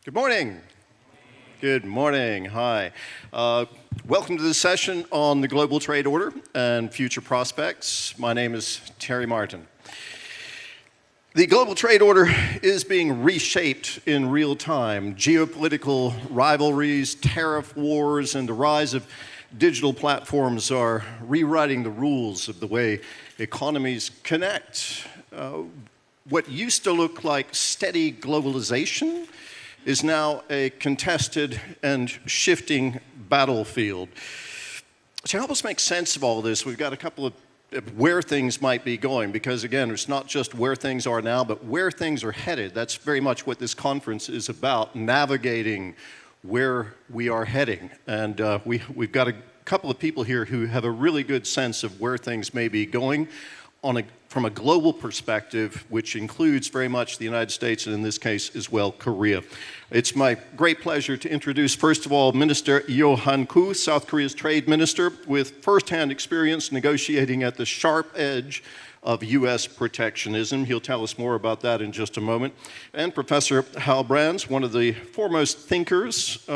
Good morning. Good morning. Hi. Welcome to this session on the global trade order and future prospects. My name is Terry Martin. The global trade order is being reshaped in real time. Geopolitical rivalries, tariff wars, and the rise of digital platforms are rewriting the rules of the way economies connect. What used to look like steady globalization is now a contested and shifting battlefield. To help us make sense of all this, we've got a couple of where things might be going, because again, it's not just where things are now, but where things are headed. That's very much what this conference is about, navigating where we are heading. And we've got a couple of people here who have a really good sense of where things may be going from a global perspective, which includes very much the United States, and in this case as well, Korea. It's my great pleasure to introduce, first of all, Minister Yo Han-koo, South Korea's trade minister, with firsthand experience negotiating at the sharp edge of U.S. protectionism. He'll tell us more about that in just a moment. And Professor Hal Brands, one of the foremost thinkers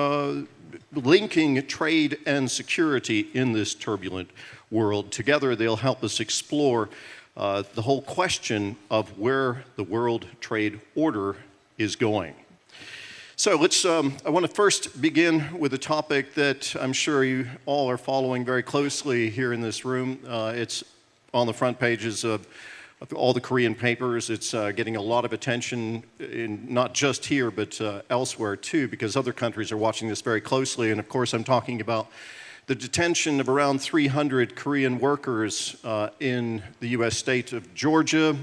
linking trade and security in this turbulent world. Together, they'll help us explore the whole question of where the world trade order is going. So I want to first begin with a topic that I'm sure you all are following very closely here in this room. It's on the front pages of all the Korean papers. It's getting a lot of attention, not just here, but elsewhere too, because other countries are watching this very closely. And of course, I'm talking about the detention of around 300 Korean workers in the U.S. state of Georgia.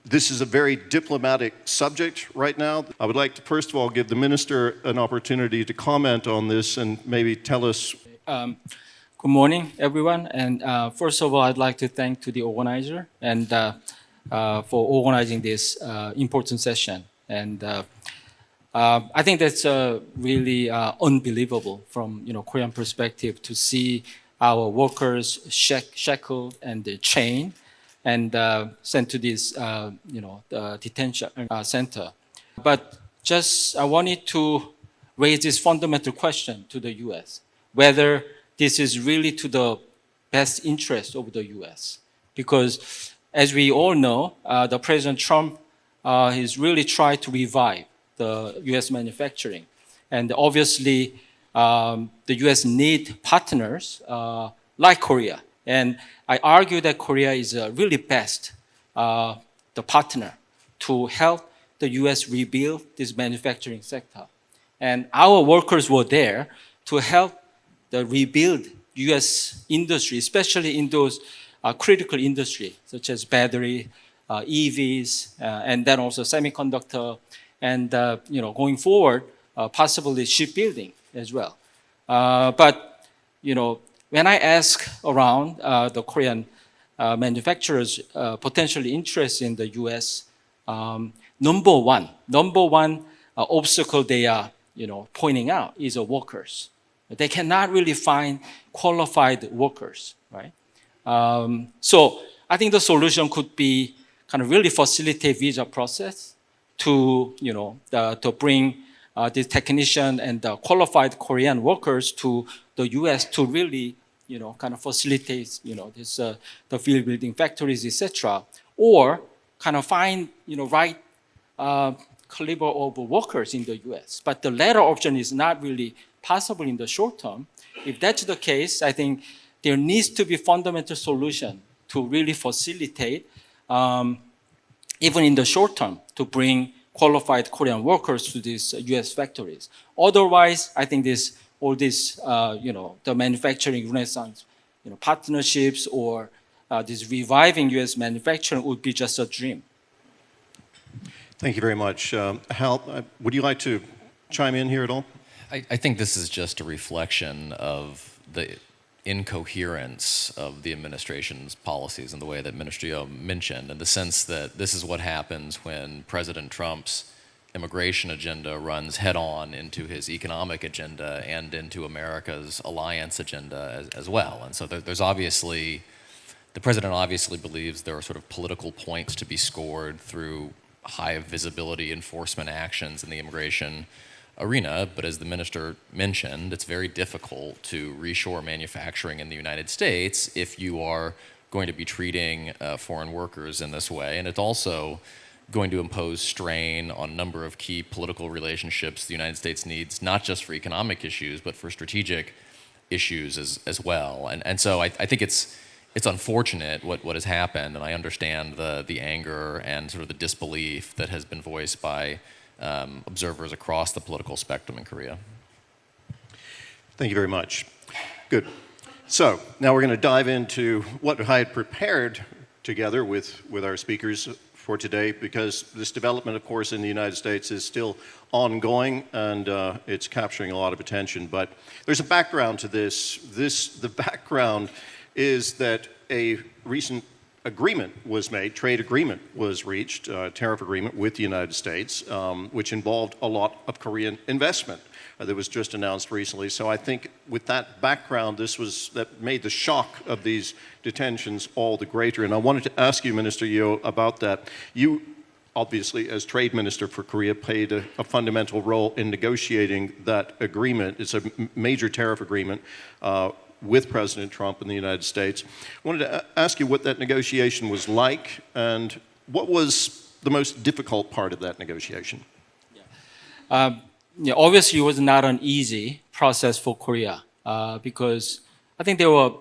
This is a very diplomatic subject right now. I would like to first of all give the minister an opportunity to comment on this and maybe tell us. Good morning, everyone. And first of all, I'd like to thank to the organizer and for organizing this important session. And I think that's really unbelievable from Korean perspective to see our workers shackled and chained and sent to this detention center. But just I wanted to raise this fundamental question to the U.S. whether this is really to the best interest of the U.S. Because as we all know, the President Trump has really tried to revive the U.S. manufacturing. And obviously, the U.S. need partners like Korea. And I argue that Korea is really best the partner to help the U.S. rebuild this manufacturing sector. And our workers were there to help the rebuild U.S. industry, especially in those critical industries, such as battery, EVs, and then also semiconductor, and going forward, possibly shipbuilding as well. But when I ask around the Korean manufacturers potentially interested in the U.S., number one obstacle they are pointing out is workers. They cannot really find qualified workers, right? So I think the solution could be kind of really facilitate visa process to to bring this technician and the qualified Korean workers to the U.S. to really kind of facilitate this the field building factories, etc. Or kind of find right caliber of workers in the U.S. But the latter option is not really possible in the short term. If that's the case, I think there needs to be fundamental solution to really facilitate, even in the short term, to bring qualified Korean workers to these U.S. factories. Otherwise, I think all this, the manufacturing renaissance, partnerships or this reviving U.S. manufacturing would be just a dream. Thank you very much. Hal, would you like to chime in here at all? I think this is just a reflection of the incoherence of the administration's policies and the way that Minister Yo mentioned, in the sense that this is what happens when President Trump's immigration agenda runs head-on into his economic agenda and into America's alliance agenda as well. And so there's obviously, the president obviously believes there are sort of political points to be scored through high visibility enforcement actions in the immigration arena. But as the minister mentioned, it's very difficult to reshore manufacturing in the United States if you are going to be treating foreign workers in this way. And it's also going to impose strain on a number of key political relationships the United States needs, not just for economic issues, but for strategic issues as well. And so I think it's unfortunate what has happened, and I understand the anger and sort of the disbelief that has been voiced by observers across the political spectrum in Korea. Thank you very much. Good. So now we're going to dive into what I had prepared together with our speakers for today, because this development, of course, in the United States is still ongoing, and it's capturing a lot of attention. But there's a background to this. The background is that a recent agreement was made, trade agreement was reached, tariff agreement with the United States, which involved a lot of Korean investment that was just announced recently. So I think with that background, that made the shock of these detentions all the greater. And I wanted to ask you, Minister Yo, about that. You, obviously, as Trade Minister for Korea, played a fundamental role in negotiating that agreement. It's a major tariff agreement with President Trump in the United States. I wanted to ask you what that negotiation was like, and what was the most difficult part of that negotiation? Obviously, it was not an easy process for Korea because I think there were,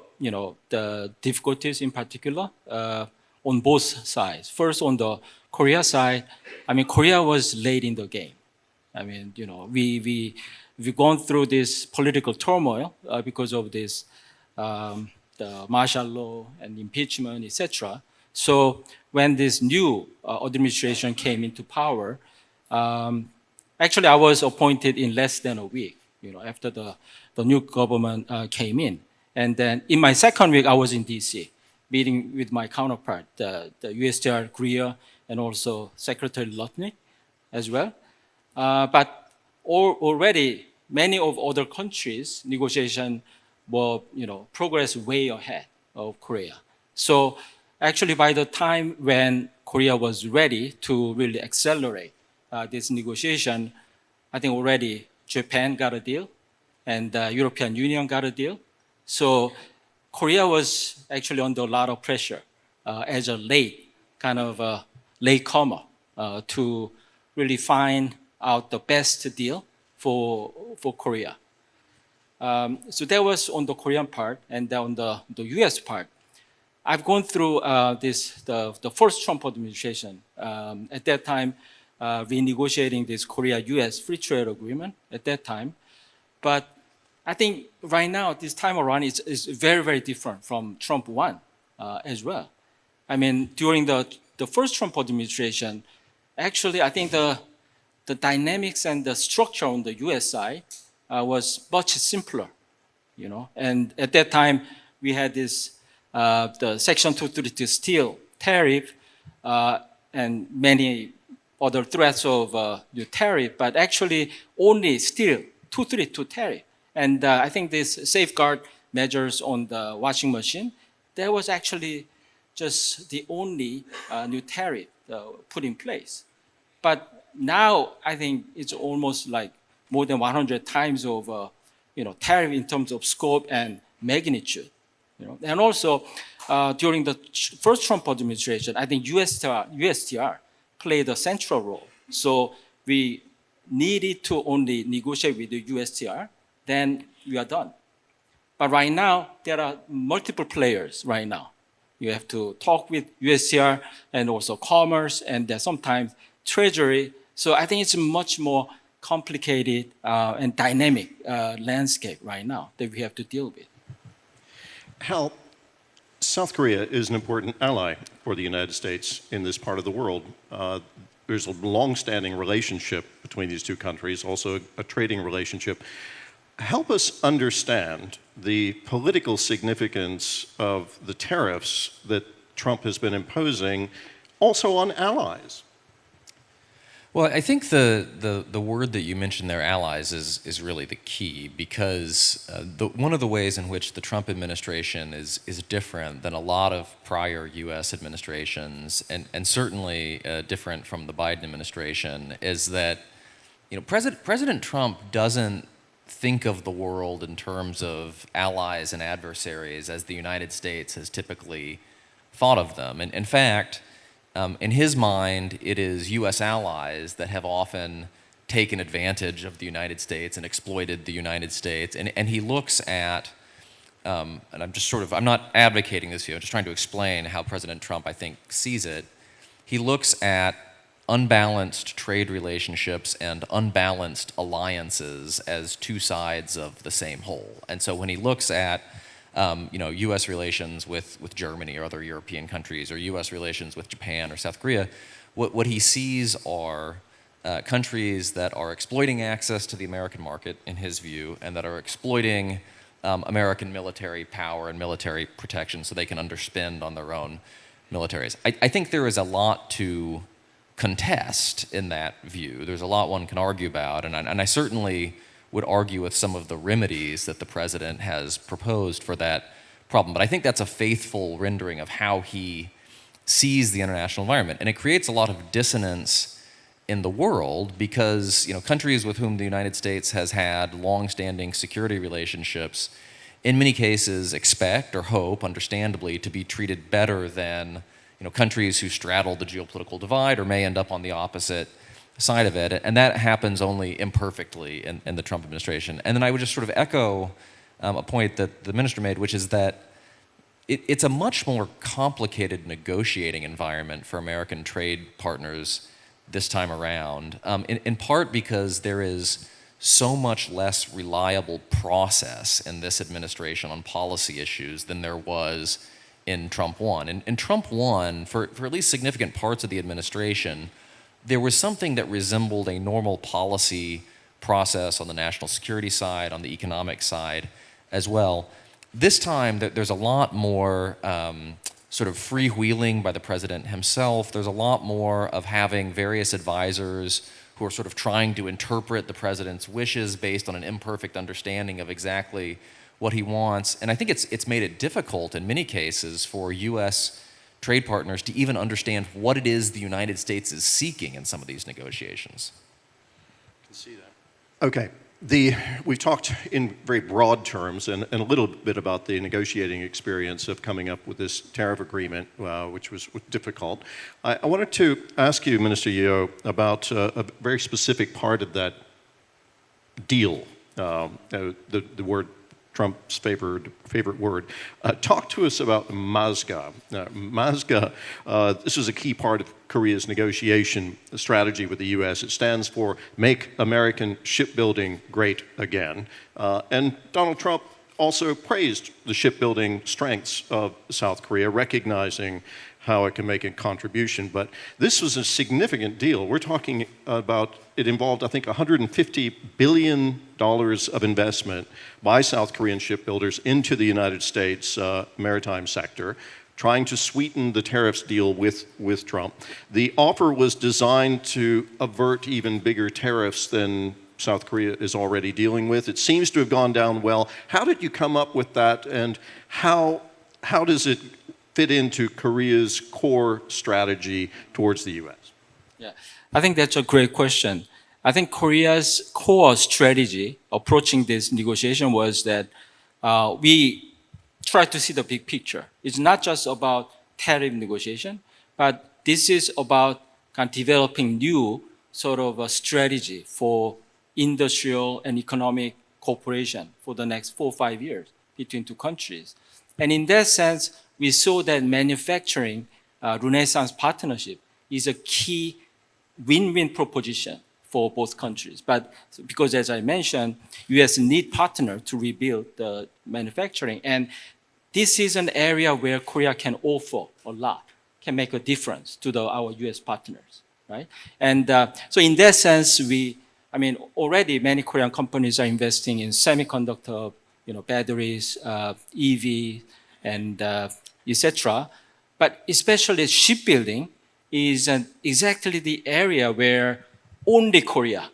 the difficulties in particular on both sides. First, on the Korea side, Korea was late in the game. We've gone through this political turmoil because of this, the martial law and impeachment, etc. So when this new administration came into power, actually I was appointed in less than a week, after the new government came in. And then in my second week, I was in DC, meeting with my counterpart, the USTR Korea, and also Secretary Lutnick as well. But already many of other countries' negotiation were, progress way ahead of Korea. So actually by the time when Korea was ready to really accelerate this negotiation, I think already Japan got a deal and the European Union got a deal. So Korea was actually under a lot of pressure as a latecomer to really find out the best deal for Korea. So that was on the Korean part, and then on the US part. I've gone through the first Trump administration. At that time, renegotiating this Korea-US free trade agreement at that time. But I think right now, this time around, is very, very different from Trump 1 as well. During the first Trump administration, actually, I think the dynamics and the structure on the US side was much simpler, And at that time, we had this, the Section 232 steel tariff and many other threats of the tariff, but actually only steel 232 tariff. And I think this safeguard measures on the washing machine, that was actually just the only new tariff put in place. But now I think it's almost like more than 100 times of tariff in terms of scope and magnitude. And also during the first Trump administration, I think USTR played a central role. So we needed to only negotiate with the USTR, then we are done. But right now, there are multiple players right now. You have to talk with USTR and also Commerce and sometimes Treasury. So I think it's a much more complicated and dynamic landscape right now that we have to deal with. Hal, South Korea is an important ally for the United States in this part of the world. There's a long-standing relationship between these two countries, also a trading relationship. Help us understand the political significance of the tariffs that Trump has been imposing also on allies. Well, I think the word that you mentioned there, allies, is really the key, because one of the ways in which the Trump administration is different than a lot of prior U.S. administrations, and certainly different from the Biden administration, is that President Trump doesn't think of the world in terms of allies and adversaries as the United States has typically thought of them. And in fact, in his mind, it is U.S. allies that have often taken advantage of the United States and exploited the United States. And he looks at, and I'm not advocating this view, I'm just trying to explain how President Trump, I think, sees it. He looks at unbalanced trade relationships and unbalanced alliances as two sides of the same whole. And so when he looks at U.S. relations with Germany or other European countries, or U.S. relations with Japan or South Korea, what he sees are countries that are exploiting access to the American market, in his view, and that are exploiting American military power and military protection so they can underspend on their own militaries. I think there is a lot to contest in that view. There's a lot one can argue about, and I certainly would argue with some of the remedies that the president has proposed for that problem. But I think that's a faithful rendering of how he sees the international environment. And it creates a lot of dissonance in the world, because countries with whom the United States has had long-standing security relationships in many cases expect or hope, understandably, to be treated better than countries who straddle the geopolitical divide or may end up on the opposite side of it. And that happens only imperfectly in the Trump administration. And then I would just sort of echo a point that the minister made, which is that it's a much more complicated negotiating environment for American trade partners this time around, in part because there is so much less reliable process in this administration on policy issues than there was in Trump 1. In Trump 1, for at least significant parts of the administration, there was something that resembled a normal policy process on the national security side, on the economic side as well. This time, there's a lot more sort of freewheeling by the president himself. There's a lot more of having various advisors who are sort of trying to interpret the president's wishes based on an imperfect understanding of exactly what he wants. And I think it's made it difficult in many cases for U.S. trade partners to even understand what it is the United States is seeking in some of these negotiations. I can see that. Okay. We've talked in very broad terms and a little bit about the negotiating experience of coming up with this tariff agreement, which was difficult. I wanted to ask you, Minister Yeo, about a very specific part of that deal, the word Trump's favorite word. Talk to us about MASGA. MASGA, this is a key part of Korea's negotiation strategy with the U.S. It stands for Make American Shipbuilding Great Again. And Donald Trump also praised the shipbuilding strengths of South Korea, recognizing how it can make a contribution. But this was a significant deal. We're talking about, it involved, I think, $150 billion of investment by South Korean shipbuilders into the United States maritime sector, trying to sweeten the tariffs deal with Trump. The offer was designed to avert even bigger tariffs than South Korea is already dealing with. It seems to have gone down well. How did you come up with that, and how does it fit into Korea's core strategy towards the U.S.? Yeah, I think that's a great question. I think Korea's core strategy approaching this negotiation was that we try to see the big picture. It's not just about tariff negotiation, but this is about kind of developing new sort of a strategy for industrial and economic cooperation for the next 4 or 5 years between two countries. And in that sense, we saw that manufacturing Renaissance partnership is a key win-win proposition for both countries. But because, as I mentioned, U.S. need partner to rebuild the manufacturing. And this is an area where Korea can offer a lot, can make a difference to our U.S. partners, right? And so in that sense, already many Korean companies are investing in semiconductor, batteries, EV, and etc. But especially shipbuilding is exactly the area where only Korea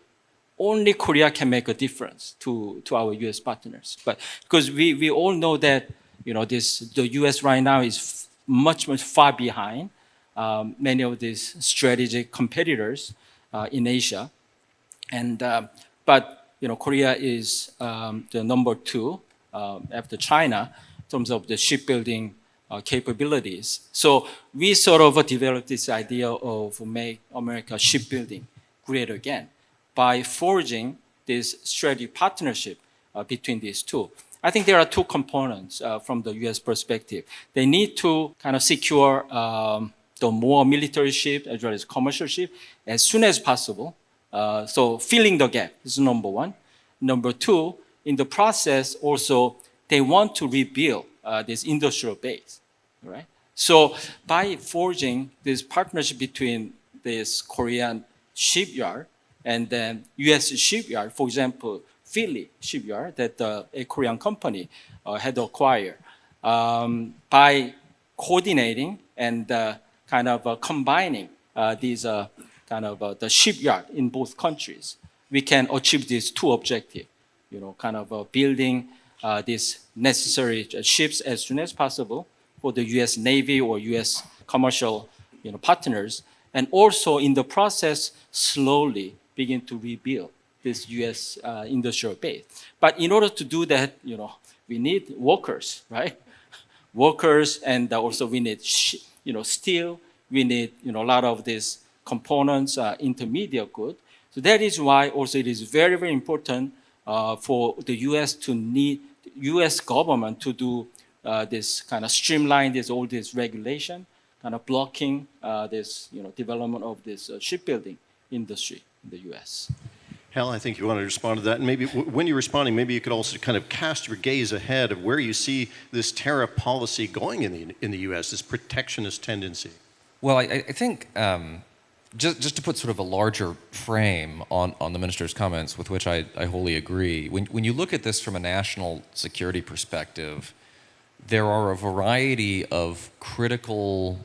can make a difference to our U.S. partners. But because we all know that the U.S. right now is much far behind many of these strategic competitors in Asia, and but Korea is the number 2 after China in terms of the shipbuilding capabilities. So we sort of developed this idea of make America shipbuilding great again by forging this strategic partnership between these two. I think there are 2 components from the U.S. perspective. They need to kind of secure the more military ship as well as commercial ship as soon as possible. So filling the gap is number 1. Number 2, in the process also, they want to rebuild this industrial base, right? So by forging this partnership between this Korean shipyard and then U.S. shipyard, for example, Philly shipyard that a Korean company had acquired, by coordinating and kind of combining these kind of the shipyard in both countries, we can achieve these 2 objectives, kind of building these necessary ships as soon as possible for the U.S. Navy or U.S. commercial partners, and also in the process slowly begin to rebuild this U.S. Industrial base. But in order to do that, we need workers, right? Workers, and also we need steel. We need a lot of these components, intermediate good. So that is why also it is very, very important for the U.S. to need U.S. government to do this kind of streamline all this regulation, kind of blocking this development of this shipbuilding industry in the U.S. Hal, I think you want to respond to that. And maybe when you're responding, maybe you could also kind of cast your gaze ahead of where you see this tariff policy going in the U.S., this protectionist tendency. Well, I think just to put sort of a larger frame on the minister's comments, with which I wholly agree, when you look at this from a national security perspective, there are a variety of critical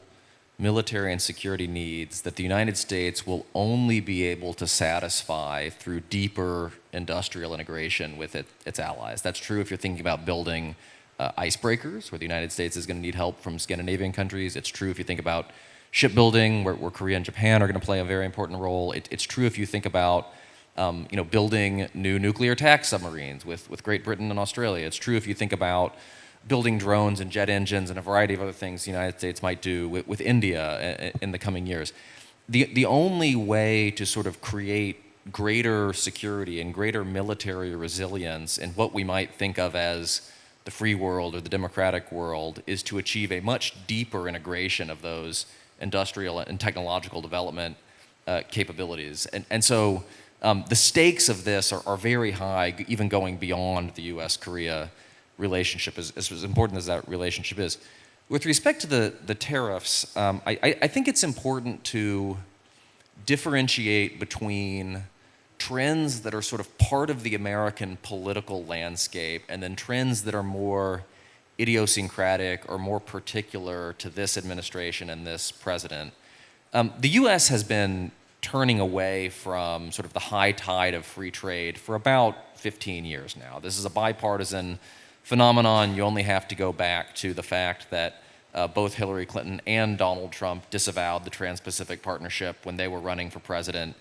military and security needs that the United States will only be able to satisfy through deeper industrial integration with its allies. That's true if you're thinking about building icebreakers, where the United States is going to need help from Scandinavian countries. It's true if you think about shipbuilding, where Korea and Japan are going to play a very important role. It's true if you think about building new nuclear attack submarines with Great Britain and Australia. It's true if you think about building drones and jet engines and a variety of other things the United States might do with India in the coming years. The only way to sort of create greater security and greater military resilience in what we might think of as the free world or the democratic world is to achieve a much deeper integration of those industrial and technological development capabilities. And so the stakes of this are very high, even going beyond the U.S.-Korea relationship, as important as that relationship is. With respect to the tariffs, I think it's important to differentiate between trends that are sort of part of the American political landscape and then trends that are more idiosyncratic or more particular to this administration and this president. The U.S. has been turning away from sort of the high tide of free trade for about 15 years now. This is a bipartisan phenomenon. You only have to go back to the fact that both Hillary Clinton and Donald Trump disavowed the Trans-Pacific Partnership when they were running for president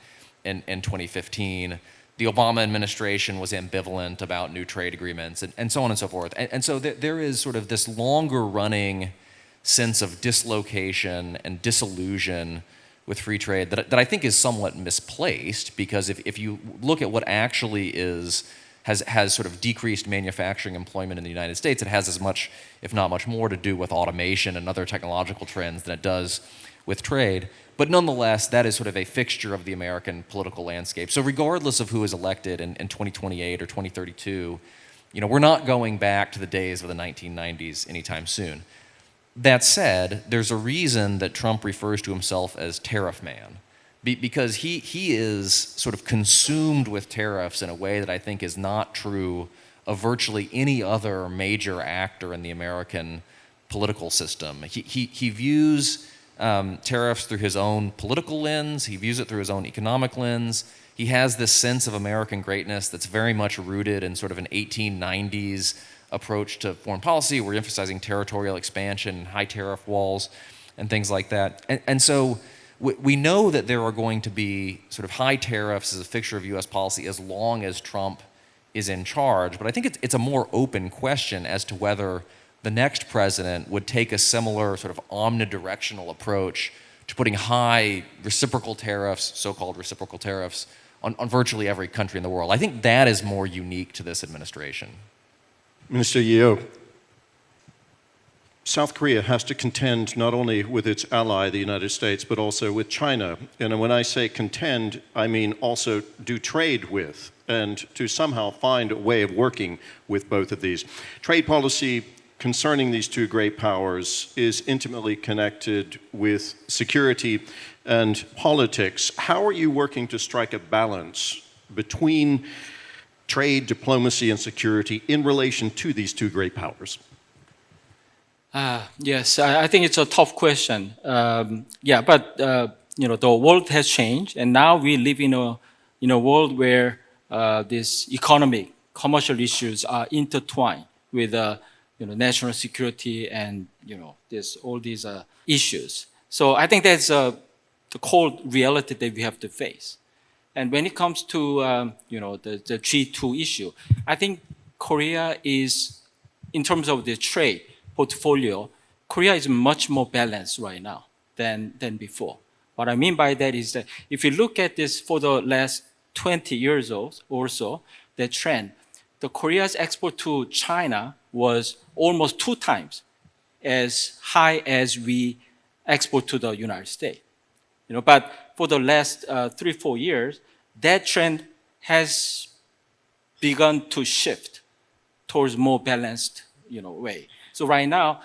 in 2015. The Obama administration was ambivalent about new trade agreements and so on and so forth. And so there is sort of this longer running sense of dislocation and disillusion with free trade that I think is somewhat misplaced, because if you look at what actually has sort of decreased manufacturing employment in the United States, it has as much, if not much more, to do with automation and other technological trends than it does with trade. But nonetheless, that is sort of a fixture of the American political landscape. So regardless of who is elected in 2028 or 2032, we're not going back to the days of the 1990s anytime soon. That said, there's a reason that Trump refers to himself as tariff man, because he is sort of consumed with tariffs in a way that I think is not true of virtually any other major actor in the American political system. He views tariffs through his own political lens. He views it through his own economic lens. He has this sense of American greatness that's very much rooted in sort of an 1890s approach to foreign policy. We're emphasizing territorial expansion, high tariff walls, and things like that. And so we know that there are going to be sort of high tariffs as a fixture of U.S. policy as long as Trump is in charge. But I think it's a more open question as to whether the next president would take a similar sort of omnidirectional approach to putting high reciprocal tariffs, so-called reciprocal tariffs, on virtually every country in the world. I think that is more unique to this administration. Minister Yeo, South Korea has to contend not only with its ally, the United States, but also with China. And when I say contend, I mean also do trade with and to somehow find a way of working with both of these. Trade policy concerning these two great powers is intimately connected with security and politics. How are you working to strike a balance between trade, diplomacy, and security in relation to these two great powers? Yes, I think it's a tough question. But the world has changed, and now we live in a world where these economic, commercial issues are intertwined with national security and all these issues. So I think that's the cold reality that we have to face. And when it comes to the G2 issue, I think Korea is, in terms of the trade portfolio, Korea is much more balanced right now than before. What I mean by that is that if you look at this for the last 20 years or so, the trend, the Korea's export to China was almost 2 times as high as we export to the United States. But for the last 3-4 years, that trend has begun to shift towards more balanced, way. So right now,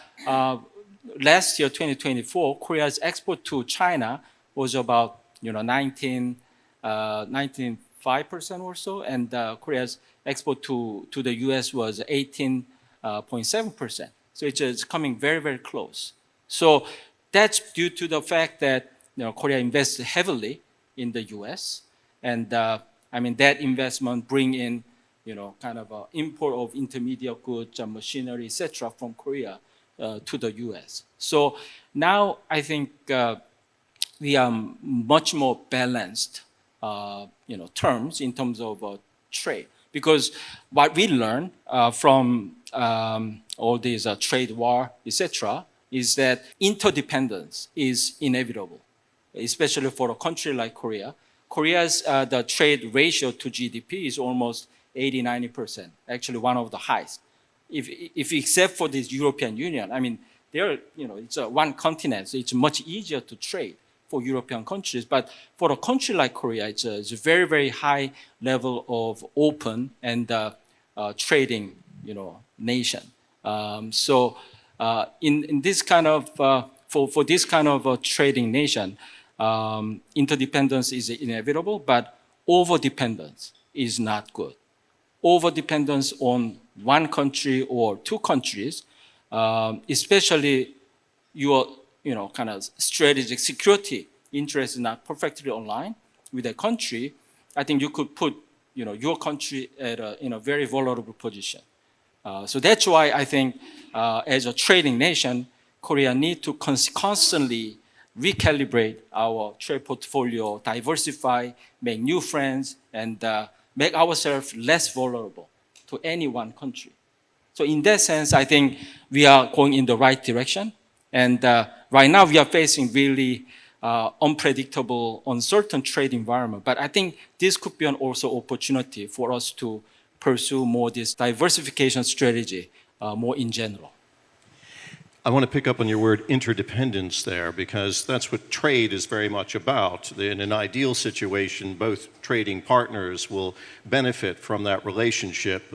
last year, 2024, Korea's export to China was about 19.5% or so, and Korea's export to the U.S. was 18.7%. So it's coming very, very close. So that's due to the fact that Korea invests heavily in the U.S. and that investment bring in kind of import of intermediate goods, machinery, etc. from Korea to the U.S. So now I think we are much more balanced, terms in terms of trade. Because what we learn from all these trade war, etc., is that interdependence is inevitable, especially for a country like Korea. Korea's the trade ratio to GDP is almost 80-90%, actually one of the highest. If except for this European Union, it's one continent, so it's much easier to trade for European countries. But for a country like Korea, it's a very, very high level of open and trading, nation. So in this kind of for this kind of trading nation, interdependence is inevitable, but overdependence is not good. Overdependence on one country or 2 countries, especially your kind of strategic security interests is not perfectly aligned with a country, I think you could put your country in a very vulnerable position. So that's why I think as a trading nation, Korea need to constantly recalibrate our trade portfolio, diversify, make new friends, and make ourselves less vulnerable to any one country. So in that sense, I think we are going in the right direction. And right now we are facing really unpredictable, uncertain trade environment. But I think this could be an also opportunity for us to pursue more this diversification strategy more in general. I want to pick up on your word interdependence there, because that's what trade is very much about. In an ideal situation, both trading partners will benefit from that relationship,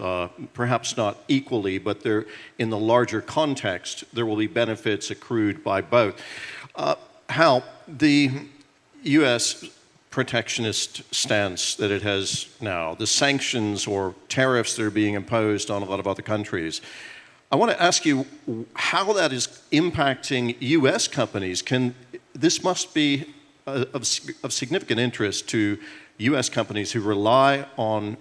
perhaps not equally, but in the larger context, there will be benefits accrued by both. Hal, the U.S. protectionist stance that it has now, the sanctions or tariffs that are being imposed on a lot of other countries, I want to ask you how that is impacting U.S. companies. this must be of significant interest to U.S. companies who rely on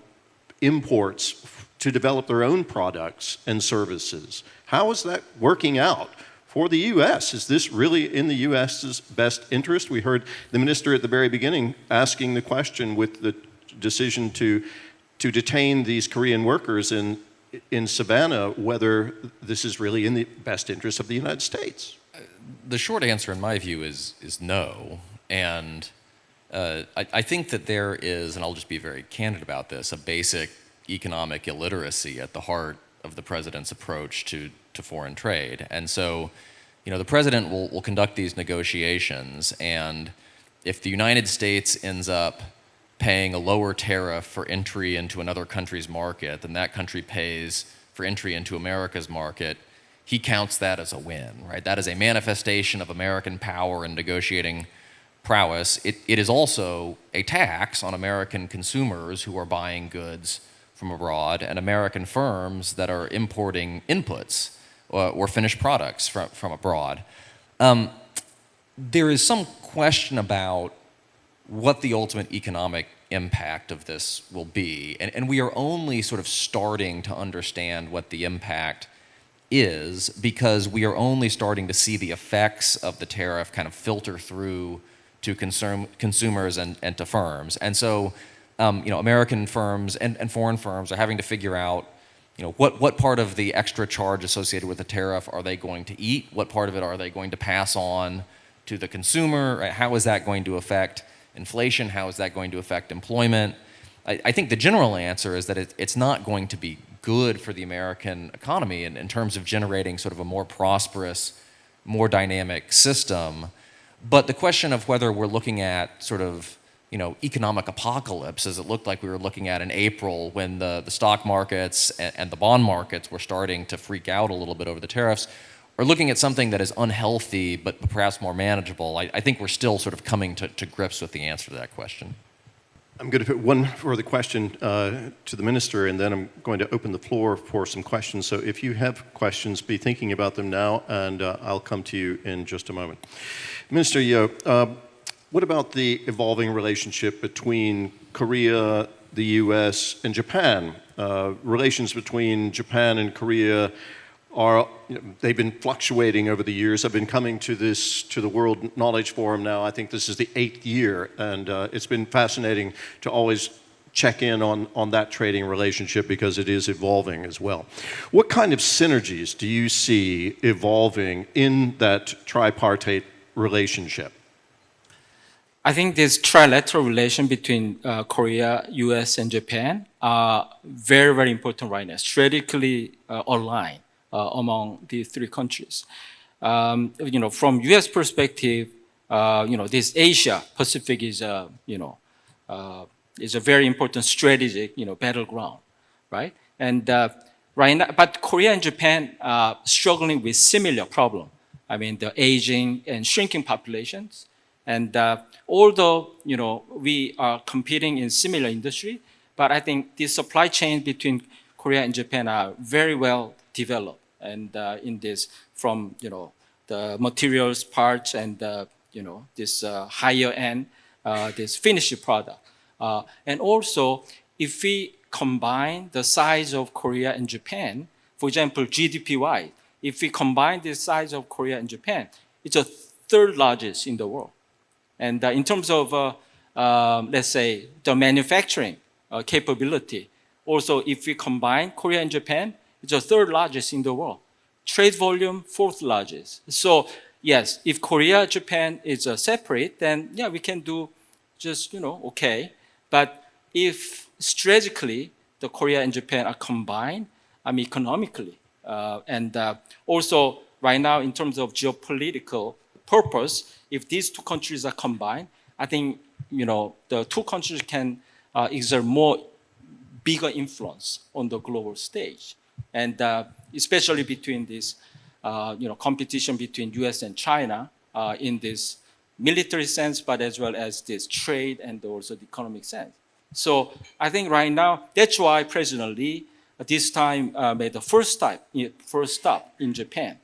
imports to develop their own products and services. How is that working out for the U.S.? Is this really in the U.S.'s best interest? We heard the minister at the very beginning asking the question with the decision to detain these Korean workers in Savannah, whether this is really in the best interest of the United States. The short answer, in my view, is no. And I think that there is, and I'll just be very candid about this, a basic economic illiteracy at the heart of the president's approach to foreign trade. And so, the president will conduct these negotiations, and if the United States ends up paying a lower tariff for entry into another country's market than that country pays for entry into America's market, he counts that as a win, right? That is a manifestation of American power and negotiating prowess. It is also a tax on American consumers who are buying goods from abroad and American firms that are importing inputs or finished products from abroad. There is some question about what the ultimate economic impact of this will be. And we are only sort of starting to understand what the impact is because we are only starting to see the effects of the tariff kind of filter through to consumers and to firms. And so, American firms and foreign firms are having to figure out, what part of the extra charge associated with the tariff are they going to eat? What part of it are they going to pass on to the consumer? Right? How is that going to affect inflation? How is that going to affect employment? I think the general answer is that it's not going to be good for the American economy in terms of generating sort of a more prosperous, more dynamic system. But the question of whether we're looking at sort of, economic apocalypse, as it looked like we were looking at in April when the stock markets and the bond markets were starting to freak out a little bit over the tariffs, or looking at something that is unhealthy but perhaps more manageable, I think we're still sort of coming to grips with the answer to that question. I'm going to put one further question to the minister, and then I'm going to open the floor for some questions. So if you have questions, be thinking about them now, and I'll come to you in just a moment. Minister Yo, what about the evolving relationship between Korea, the U.S., and Japan? Relations between Japan and Korea they've been fluctuating over the years. I've been coming to the World Knowledge Forum now. I think this is the 8th year, and it's been fascinating to always check in on that trading relationship because it is evolving as well. What kind of synergies do you see evolving in that tripartite relationship? I think this trilateral relation between Korea, U.S., and Japan are very, very important right now, strategically aligned among these three countries. From U.S. perspective, this Asia Pacific is a very important strategic, battleground, right? And right now, but Korea and Japan are struggling with similar problem. I mean, the aging and shrinking populations. And although, we are competing in similar industry, but I think the supply chain between Korea and Japan are very well developed. And in this, from, the materials parts and, this higher end, this finished product. And also, if we combine the size of Korea and Japan, for example, GDP-wise, if we combine the size of Korea and Japan, it's a third largest in the world. And in terms of, let's say, the manufacturing capability, also if we combine Korea and Japan, it's the third largest in the world. Trade volume, fourth largest. So yes, if Korea, Japan is separate, then yeah, we can do just, okay. But if strategically the Korea and Japan are combined, economically, and also right now in terms of geopolitical purpose, if these two countries are combined, I think, the two countries can exert more bigger influence on the global stage. And especially between this, competition between US and China in this military sense, but as well as this trade and also the economic sense. So I think right now, that's why President Lee this time made the first stop in Japan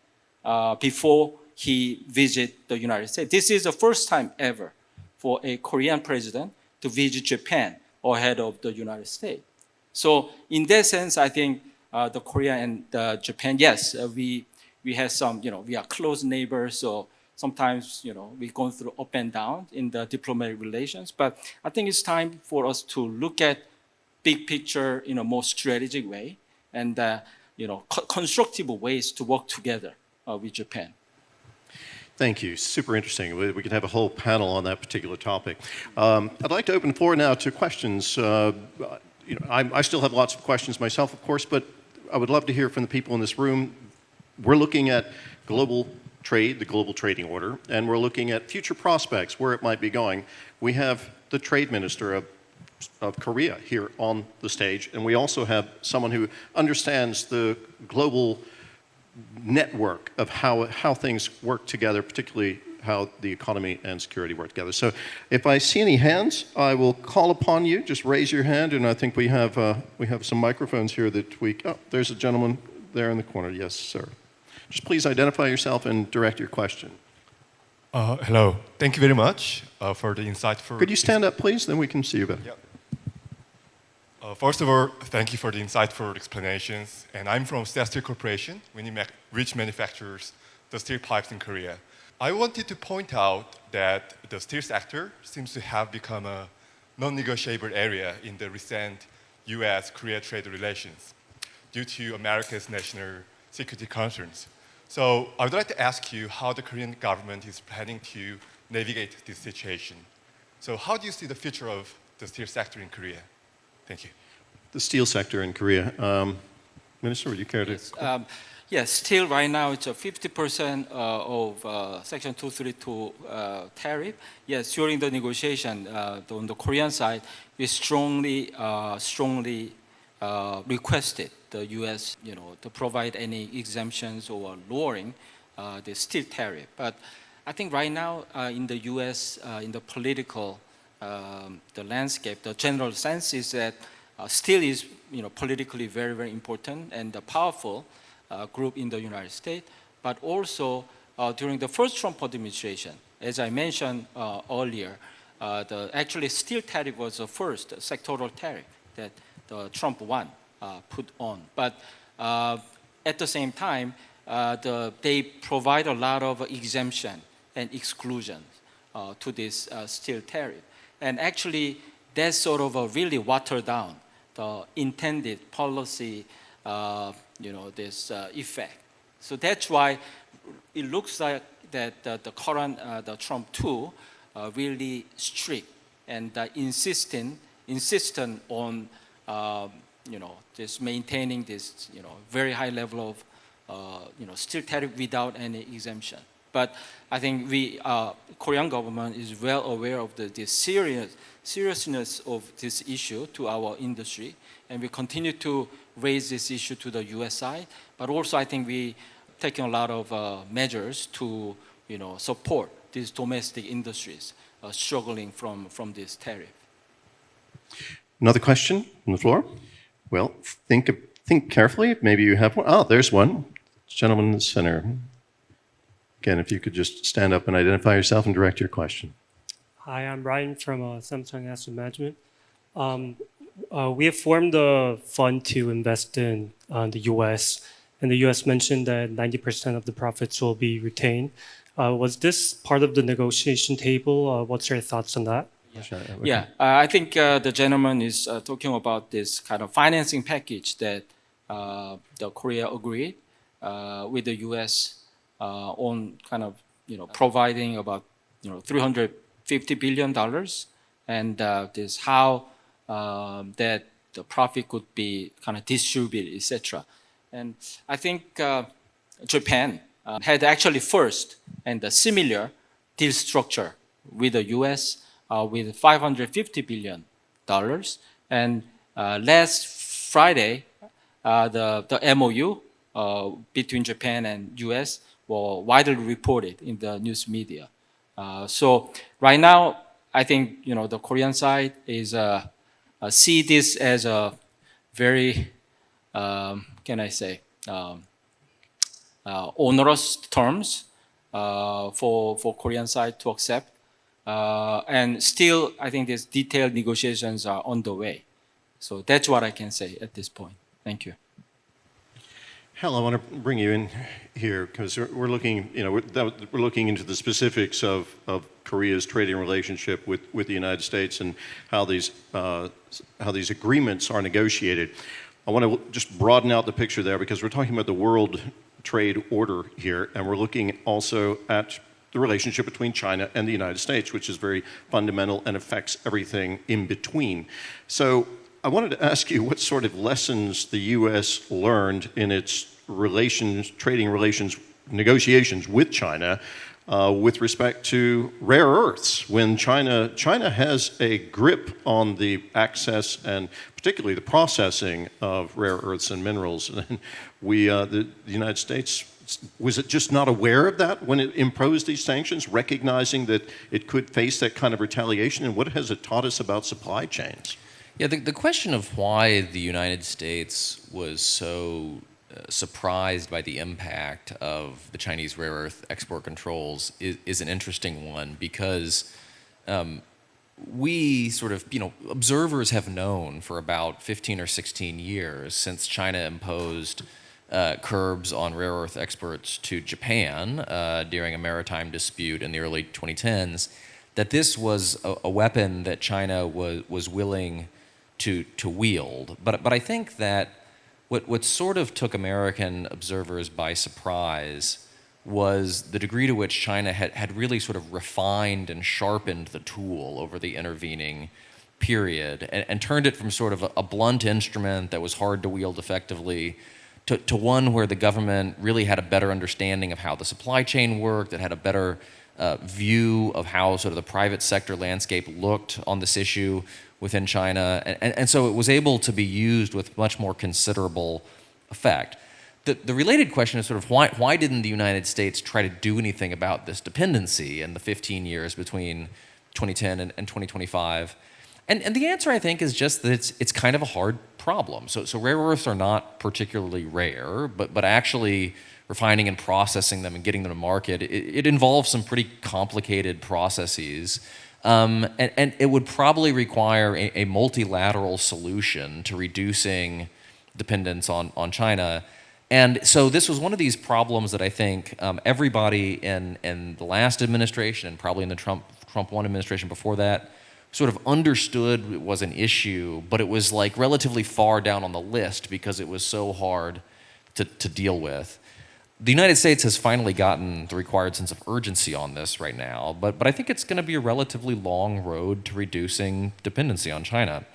before he visited the United States. This is the first time ever for a Korean president to visit Japan ahead of the United States. So in that sense, I think the Korea and Japan, yes, we have some, we are close neighbors, so sometimes, we're going through up and down in the diplomatic relations. But I think it's time for us to look at big picture in a more strategic way and, constructive ways to work together with Japan. Thank you. Super interesting. We could have a whole panel on that particular topic. I'd like to open the floor now to questions. I still have lots of questions myself, of course, but I would love to hear from the people in this room. We're looking at global trade, the global trading order, and we're looking at future prospects, where it might be going. We have the trade minister of Korea here on the stage, and we also have someone who understands the global network of how things work together, particularly how the economy and security work together. So if I see any hands, I will call upon you. Just raise your hand, and I think we have some microphones here that there's a gentleman there in the corner. Yes, sir. Just please identify yourself and direct your question. Hello. Thank you very much for the insightful... Could you stand up, please? Then we can see you better. Yep. First of all, thank you for the insightful explanations. And I'm from Steel Corporation, which manufactures the steel pipes in Korea. I wanted to point out that the steel sector seems to have become a non-negotiable area in the recent U.S.-Korea trade relations due to America's national security concerns. So I would like to ask you how the Korean government is planning to navigate this situation. So how do you see the future of the steel sector in Korea? Thank you. The steel sector in Korea. Minister, would you care to... Yes, steel right now it's 50% of Section 232 tariff. Yes, during the negotiation on the Korean side, we strongly requested the U.S. To provide any exemptions or lowering the steel tariff. But I think right now in the U.S. In the political the landscape, the general sense is that steel is politically very, very important and powerful group in the United States. But also during the first Trump administration, as I mentioned earlier, actually steel tariff was the first sectoral tariff that the Trump one put on. But at the same time, they provide a lot of exemption and exclusions to this steel tariff. And actually, that sort of really watered down the intended policy, this effect. So that's why it looks like that the current the Trump 2 really strict and insistent on just maintaining this very high level of steel tariff without any exemption. But I think Korean government is well aware of the seriousness of this issue to our industry, and we continue to raise this issue to the U.S. side. But also, I think we taking a lot of measures to support these domestic industries struggling from this tariff. Another question from the floor? Well, think carefully. Maybe you have one. Oh, there's one. Gentleman in the center. Again, if you could just stand up and identify yourself and direct your question. Hi, I'm Brian from Samsung Asset Management. We have formed a fund to invest in the U.S., and the U.S. mentioned that 90% of the profits will be retained. Was this part of the negotiation table? What's your thoughts on that? Yeah, I think the gentleman is talking about this kind of financing package that the Korea agreed with the U.S. On kind of providing about $350 billion, and this how that the profit could be kind of distributed, etc. And I think Japan had actually first and a similar deal structure with the U.S. With $550 billion, and last Friday the MOU between Japan and U.S. were widely reported in the news media. So right now, I think the Korean side is see this as a very, onerous terms for Korean side to accept. And still, I think these detailed negotiations are on the way. So that's what I can say at this point. Thank you. Hal, I want to bring you in here because we're looking, we're looking into the specifics of Korea's trading relationship with the United States and how these agreements are negotiated. I want to just broaden out the picture there because we're talking about the world trade order here, and we're looking also at the relationship between China and the United States, which is very fundamental and affects everything in between. So I wanted to ask you what sort of lessons the U.S. learned in its trading relations negotiations with China with respect to rare earths, when China has a grip on the access and particularly the processing of rare earths and minerals. And the United States, was it just not aware of that when it imposed these sanctions, recognizing that it could face that kind of retaliation? And what has it taught us about supply chains? Yeah, the question of why the United States was so surprised by the impact of the Chinese rare earth export controls is an interesting one, because we sort of, observers have known for about 15 or 16 years since China imposed curbs on rare earth exports to Japan during a maritime dispute in the early 2010s, that this was a weapon that China was willing to wield. But I think that what sort of took American observers by surprise was the degree to which China had really sort of refined and sharpened the tool over the intervening period and turned it from sort of a blunt instrument that was hard to wield effectively to one where the government really had a better understanding of how the supply chain worked, that had a better view of how sort of the private sector landscape looked on this issue within China, and so it was able to be used with much more considerable effect. The related question is sort of why didn't the United States try to do anything about this dependency in the 15 years between 2010 and 2025? And the answer, I think, is just that it's kind of a hard problem. So rare earths are not particularly rare, but actually refining and processing them and getting them to market, it involves some pretty complicated processes. And it would probably require a multilateral solution to reducing dependence on China. And so this was one of these problems that I think everybody in the last administration and probably in the Trump 1 administration before that sort of understood it was an issue, but it was like relatively far down on the list because it was so hard to deal with. The United States has finally gotten the required sense of urgency on this right now, but I think it's going to be a relatively long road to reducing dependency on China.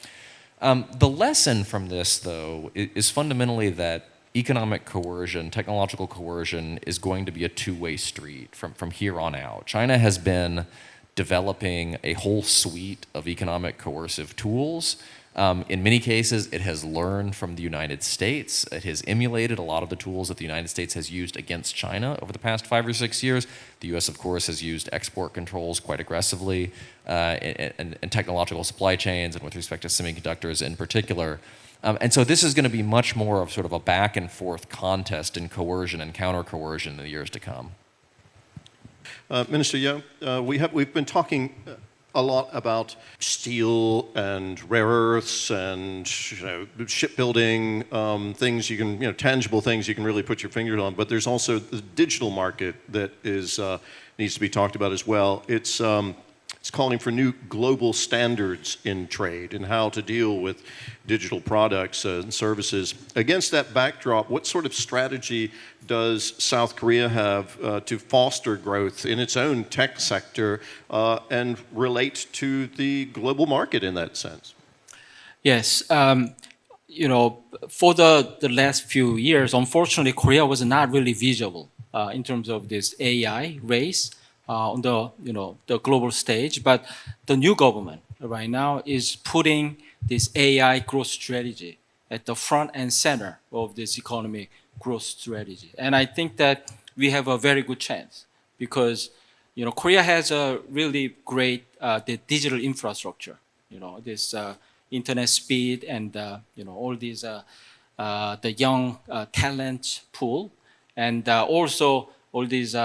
The lesson from this, though, is fundamentally that economic coercion, technological coercion, is going to be a two-way street from here on out. China has been developing a whole suite of economic coercive tools. In many cases, it has learned from the United States. It has emulated a lot of the tools that the United States has used against China over the past 5 or 6 years. The U.S., of course, has used export controls quite aggressively in technological supply chains and with respect to semiconductors in particular. And so this is going to be much more of sort of a back and forth contest in coercion and counter-coercion in the years to come. Minister Yo, we've been talking a lot about steel and rare earths and shipbuilding, things you can, tangible things you can really put your finger on. But there's also the digital market that needs to be talked about as well. It's calling for new global standards in trade and how to deal with digital products and services. Against that backdrop, what sort of strategy does South Korea have to foster growth in its own tech sector and relate to the global market in that sense? Yes. For the last few years, unfortunately, Korea was not really visible in terms of this AI race on the global stage. But the new government right now is putting this AI growth strategy at the front and center of this economic growth strategy. And I think that we have a very good chance because, Korea has a really great the digital infrastructure, this internet speed and, all these, the young talent pool, and also all these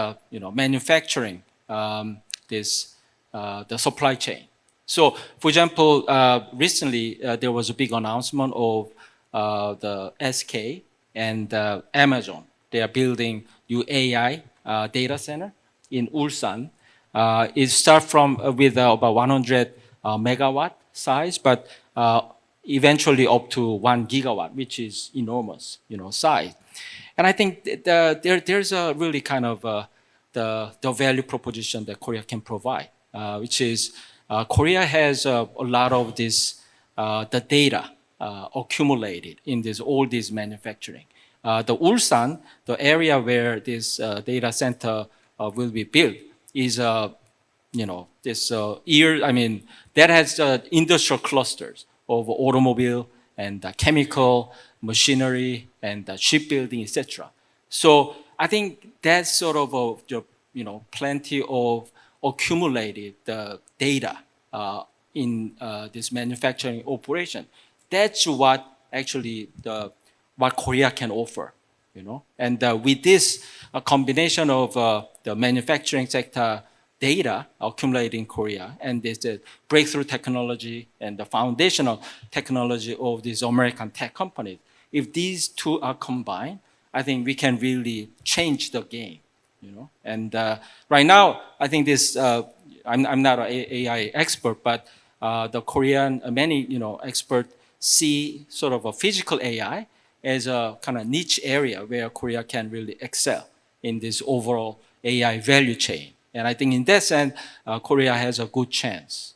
manufacturing, the supply chain. So, for example, recently there was a big announcement of the SK and Amazon. They are building new AI data center in Ulsan. It starts from with about 100 megawatt size, but eventually up to 1 gigawatt, which is enormous, size. And I think there's a really kind of the value proposition that Korea can provide, which is Korea has a lot of this the data accumulated in all this manufacturing. The Ulsan, the area where this data center will be built, is that has industrial clusters of automobile and chemical, machinery, and shipbuilding, etc. So I think that's sort of plenty of accumulated data in this manufacturing operation. That's what actually what Korea can offer, And with this combination of the manufacturing sector data accumulated in Korea and this breakthrough technology and the foundational technology of these American tech companies, if these two are combined, I think we can really change the game, And right now, I think this. I'm not an AI expert, but the Korean many experts see sort of a physical AI as a kind of niche area where Korea can really excel in this overall AI value chain. And I think in that sense, Korea has a good chance.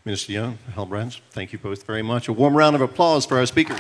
Minister Young, Halbrands, thank you both very much. A warm round of applause for our speaker.